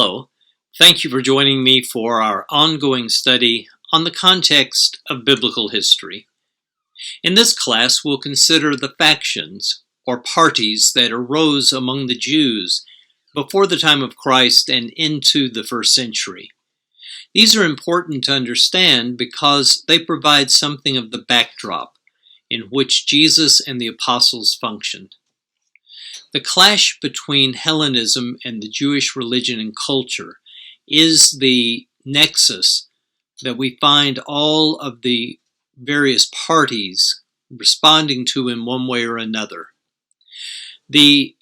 Hello, thank you for joining me for our ongoing study on the context of biblical history. In this class, we'll consider the factions or parties that arose among the Jews before the time of Christ and into the first century. These are important to understand because they provide something of the backdrop in which Jesus and the apostles functioned. The clash between Hellenism and the Jewish religion and culture is the nexus that we find all of the various parties responding to in one way or another. The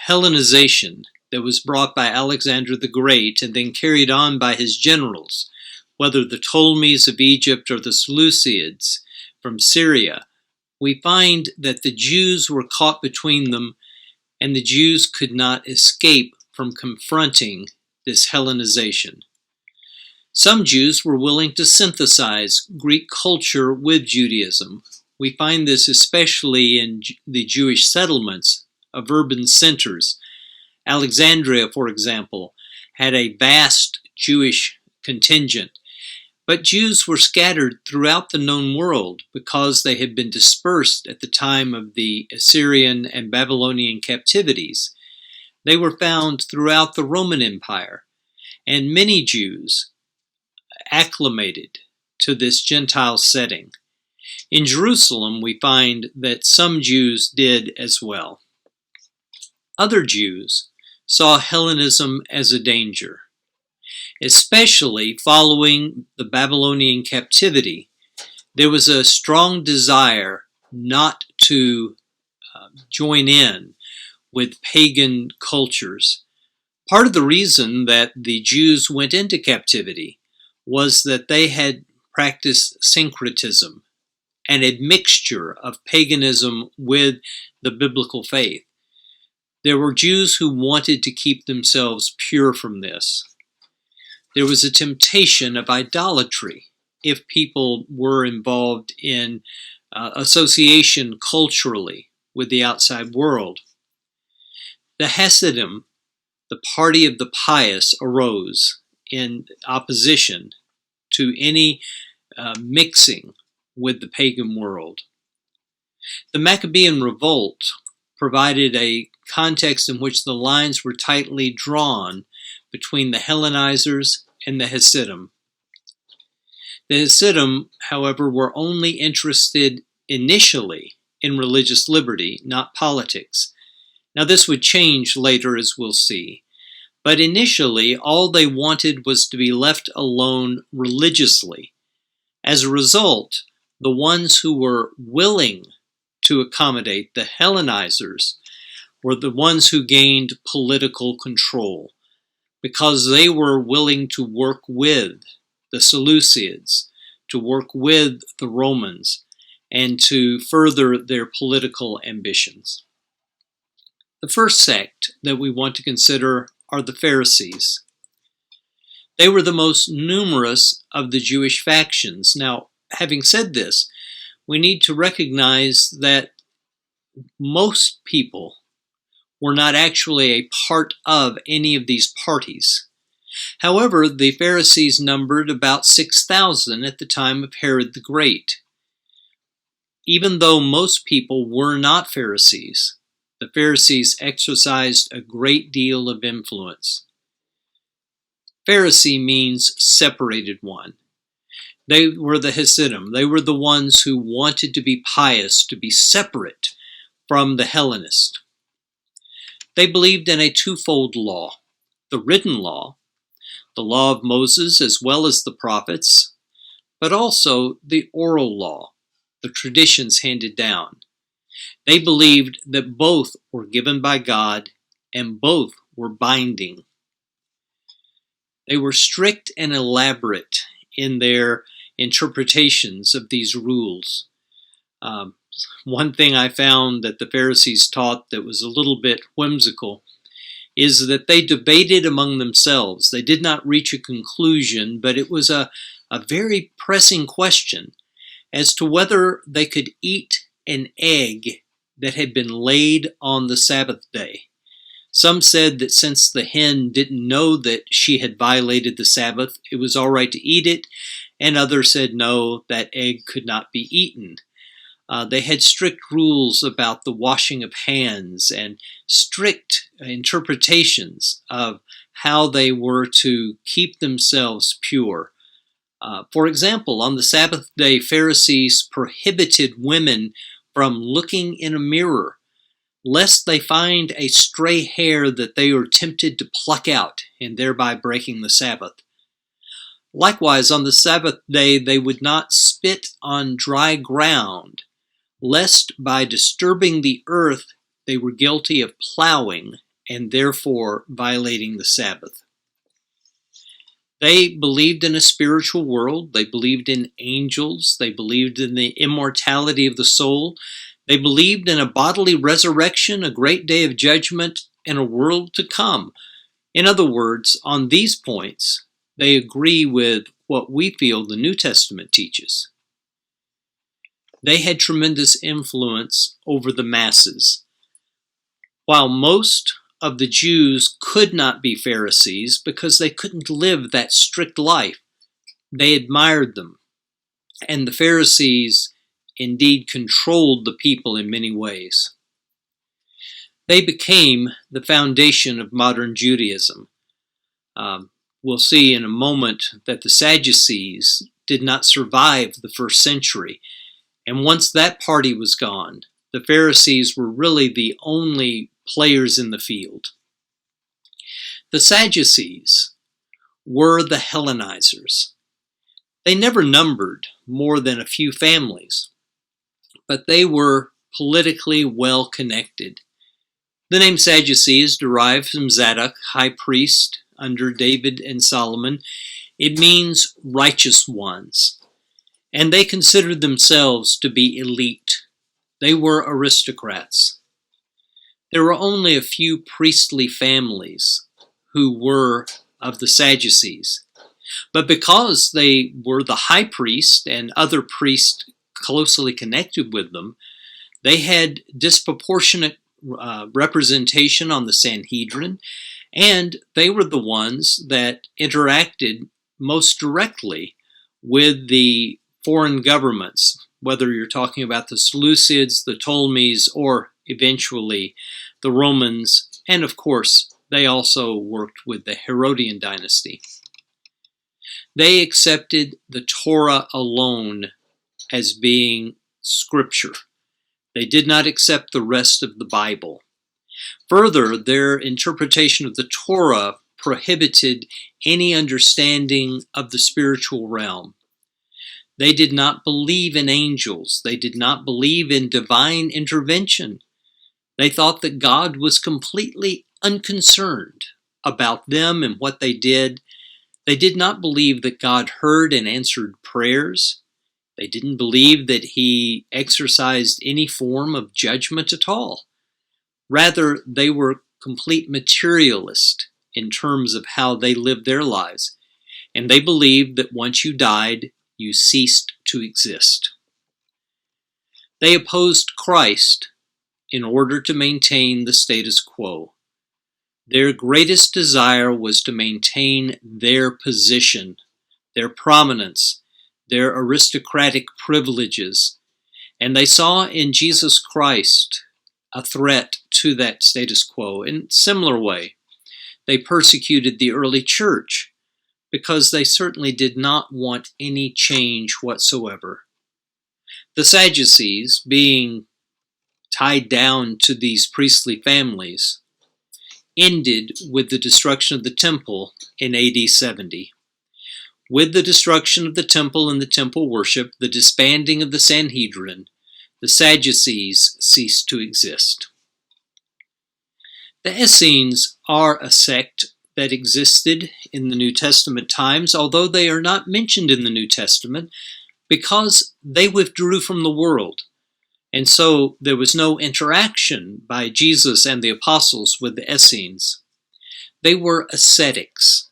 Hellenization that was brought by Alexander the Great and then carried on by his generals, whether the Ptolemies of Egypt or the Seleucids from Syria, we find that the Jews were caught between them, and the Jews could not escape from confronting this Hellenization. Some Jews were willing to synthesize Greek culture with Judaism. We find this especially in the Jewish settlements of urban centers. Alexandria, for example, had a vast Jewish contingent, but Jews were scattered throughout the known world because they had been dispersed at the time of the Assyrian and Babylonian captivities. They were found throughout the Roman Empire, and many Jews acclimated to this Gentile setting. In Jerusalem, we find that some Jews did as well. Other Jews saw Hellenism as a danger. Especially following the Babylonian captivity, there was a strong desire not to join in with pagan cultures. Part of the reason that the Jews went into captivity was that they had practiced syncretism, an admixture of paganism with the biblical faith. There were Jews who wanted to keep themselves pure from this. There was a temptation of idolatry if people were involved in association culturally with the outside world. The Hasidim, the party of the pious, arose in opposition to any mixing with the pagan world. The Maccabean revolt provided a context in which the lines were tightly drawn between the Hellenizers and the Hasidim. The Hasidim, however, were only interested initially in religious liberty, not politics. Now, this would change later, as we'll see. But initially, all they wanted was to be left alone religiously. As a result, the ones who were willing to accommodate the Hellenizers were the ones who gained political control, because they were willing to work with the Seleucids, to work with the Romans, and to further their political ambitions. The first sect that we want to consider are the Pharisees. They were the most numerous of the Jewish factions. Now, having said this, we need to recognize that most people were not actually a part of any of these parties. However, the Pharisees numbered about 6,000 at the time of Herod the Great. Even though most people were not Pharisees, the Pharisees exercised a great deal of influence. Pharisee means separated one. They were the Hasidim. They were the ones who wanted to be pious, to be separate from the Hellenist. They believed in a twofold law: the written law, the law of Moses as well as the prophets, but also the oral law, the traditions handed down. They believed that both were given by God and both were binding. They were strict and elaborate in their interpretations of these rules. One thing I found that the Pharisees taught that was a little bit whimsical is that they debated among themselves. They did not reach a conclusion, but it was a very pressing question as to whether they could eat an egg that had been laid on the Sabbath day. Some said that since the hen didn't know that she had violated the Sabbath, it was all right to eat it, and others said no, that egg could not be eaten. They had strict rules about the washing of hands and strict interpretations of how they were to keep themselves pure. For example, on the Sabbath day, Pharisees prohibited women from looking in a mirror, lest they find a stray hair that they are tempted to pluck out, and thereby breaking the Sabbath. Likewise, on the Sabbath day, they would not spit on dry ground, lest by disturbing the earth they were guilty of plowing and therefore violating the Sabbath. They believed in a spiritual world. They believed in angels. They believed in the immortality of the soul. They believed in a bodily resurrection, a great day of judgment, and a world to come. In other words, on these points, they agree with what we feel the New Testament teaches. They had tremendous influence over the masses. While most of the Jews could not be Pharisees because they couldn't live that strict life, they admired them. And the Pharisees indeed controlled the people in many ways. They became the foundation of modern Judaism. We'll see in a moment that the Sadducees did not survive the first century. And once that party was gone, the Pharisees were really the only players in the field. The Sadducees were the Hellenizers. They never numbered more than a few families, but they were politically well connected. The name Sadducee is derived from Zadok, high priest under David and Solomon. It means righteous ones, and they considered themselves to be elite. They were aristocrats. There were only a few priestly families who were of the Sadducees, but because they were the high priest and other priests closely connected with them, they had disproportionate representation on the Sanhedrin, and they were the ones that interacted most directly with the foreign governments, whether you're talking about the Seleucids, the Ptolemies, or eventually the Romans, and of course, they also worked with the Herodian Dynasty. They accepted the Torah alone as being scripture. They did not accept the rest of the Bible. Further, their interpretation of the Torah prohibited any understanding of the spiritual realm. They did not believe in angels. They did not believe in divine intervention. They thought that God was completely unconcerned about them and what they did. They did not believe that God heard and answered prayers. They didn't believe that he exercised any form of judgment at all. Rather, they were complete materialists in terms of how they lived their lives, and they believed that once you died, you ceased to exist. They opposed Christ in order to maintain the status quo. Their greatest desire was to maintain their position, their prominence, their aristocratic privileges, and they saw in Jesus Christ a threat to that status quo. In a similar way, they persecuted the early church because they certainly did not want any change whatsoever. The Sadducees, being tied down to these priestly families, ended with the destruction of the temple in AD 70. With the destruction of the temple and the temple worship, the disbanding of the Sanhedrin, the Sadducees ceased to exist. The Essenes are a sect that existed in the New Testament times, although they are not mentioned in the New Testament because they withdrew from the world. And so there was no interaction by Jesus and the apostles with the Essenes. They were ascetics.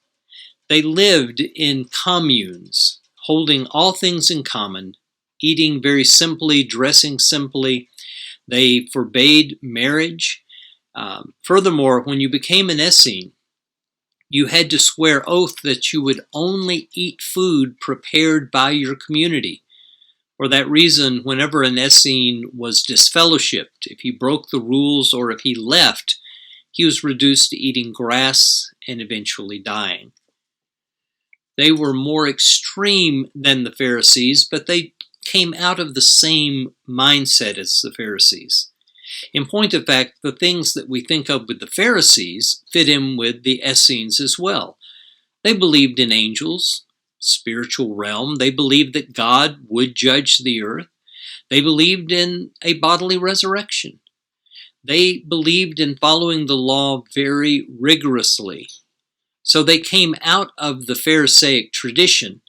They lived in communes, holding all things in common, eating very simply, dressing simply. They forbade marriage, Furthermore, when you became an Essene, you had to swear oath that you would only eat food prepared by your community. For that reason, whenever an Essene was disfellowshipped, if he broke the rules or if he left, he was reduced to eating grass and eventually dying. They were more extreme than the Pharisees, but they came out of the same mindset as the Pharisees. In point of fact, the things that we think of with the Pharisees fit in with the Essenes as well. They believed in angels, spiritual realm. They believed that God would judge the earth. They believed in a bodily resurrection. They believed in following the law very rigorously. So they came out of the Pharisaic tradition,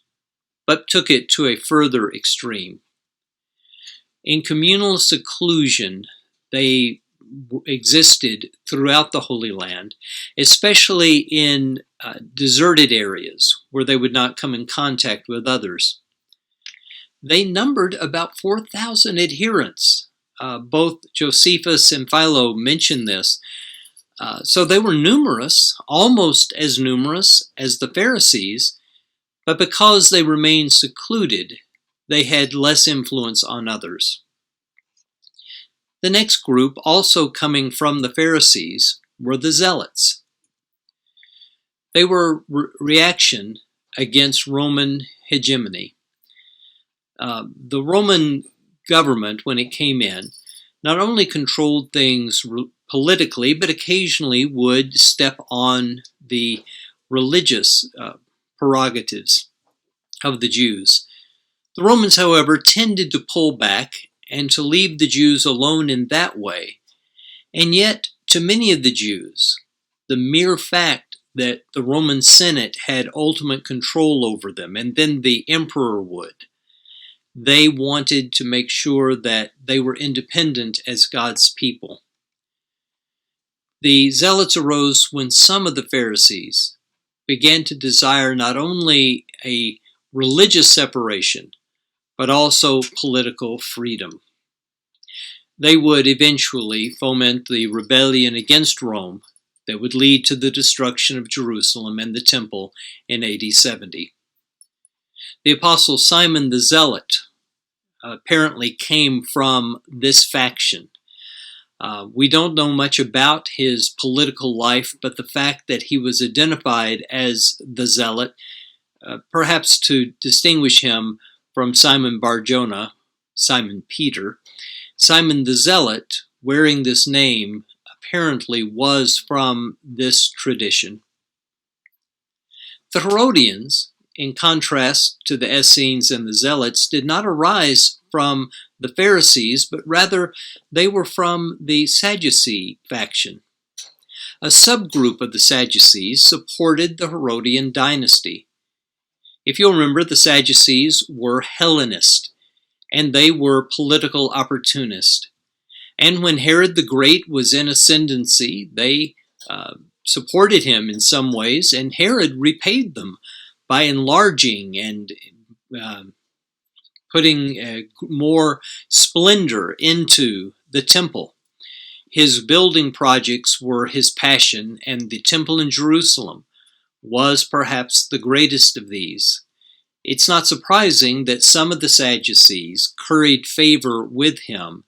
but took it to a further extreme. In communal seclusion, they existed throughout the Holy Land, especially in deserted areas where they would not come in contact with others. They numbered about 4,000 adherents. Both Josephus and Philo mention this. So they were numerous, almost as numerous as the Pharisees, but because they remained secluded, they had less influence on others. The next group, also coming from the Pharisees, were the Zealots. They were reaction against Roman hegemony. The Roman government, when it came in, not only controlled things politically, but occasionally would step on the religious prerogatives of the Jews. The Romans, however, tended to pull back and to leave the Jews alone in that way. And yet, to many of the Jews, the mere fact that the Roman Senate had ultimate control over them, and then the emperor would, they wanted to make sure that they were independent as God's people. The Zealots arose when some of the Pharisees began to desire not only a religious separation, but also political freedom. They would eventually foment the rebellion against Rome that would lead to the destruction of Jerusalem and the temple in AD 70. The apostle Simon the Zealot apparently came from this faction. We don't know much about his political life, but the fact that he was identified as the Zealot, perhaps to distinguish him from Simon Bar-Jonah, Simon Peter, Simon the Zealot, wearing this name, apparently was from this tradition. The Herodians, in contrast to the Essenes and the Zealots, did not arise from the Pharisees, but rather they were from the Sadducee faction. A subgroup of the Sadducees supported the Herodian Dynasty. If you'll remember, the Sadducees were Hellenists, and they were political opportunists. And when Herod the Great was in ascendancy, they supported him in some ways, and Herod repaid them by enlarging and putting more splendor into the temple. His building projects were his passion, and the temple in Jerusalem was perhaps the greatest of these. It's not surprising that some of the Sadducees curried favor with him,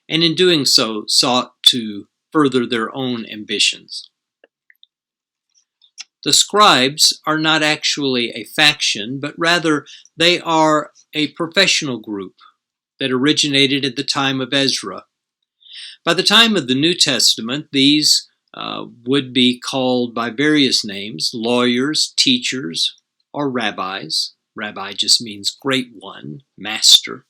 and in doing so sought to further their own ambitions. The scribes are not actually a faction, but rather they are a professional group that originated at the time of Ezra. By the time of the New Testament, these would be called by various names: lawyers, teachers, or rabbis. Rabbi just means great one, master.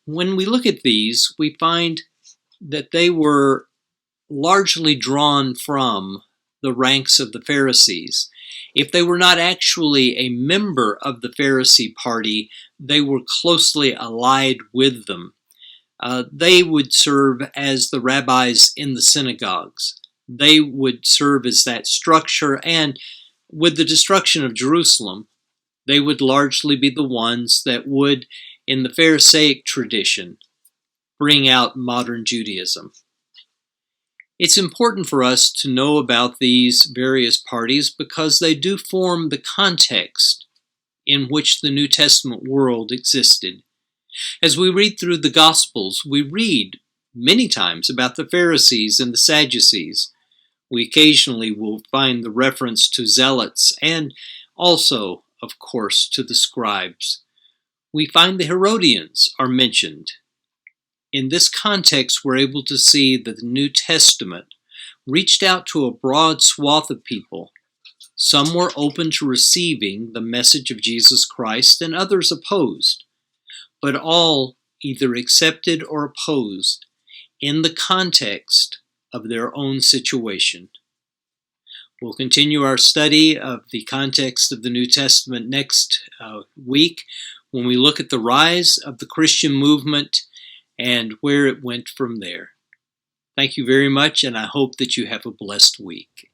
When we look at these, we find that they were largely drawn from the ranks of the Pharisees. If they were not actually a member of the Pharisee party, they were closely allied with them. They would serve as the rabbis in the synagogues. They would serve as that structure, and with the destruction of Jerusalem, they would largely be the ones that would, in the Pharisaic tradition, bring out modern Judaism. It's important for us to know about these various parties because they do form the context in which the New Testament world existed. As we read through the Gospels, we read many times about the Pharisees and the Sadducees. We occasionally will find the reference to zealots and also, of course, to the scribes. We find the Herodians are mentioned. In this context, we're able to see that the New Testament reached out to a broad swath of people. Some were open to receiving the message of Jesus Christ and others opposed, but all either accepted or opposed in the context of their own situation. We'll continue our study of the context of the New Testament next week when we look at the rise of the Christian movement and where it went from there. Thank you very much, and I hope that you have a blessed week.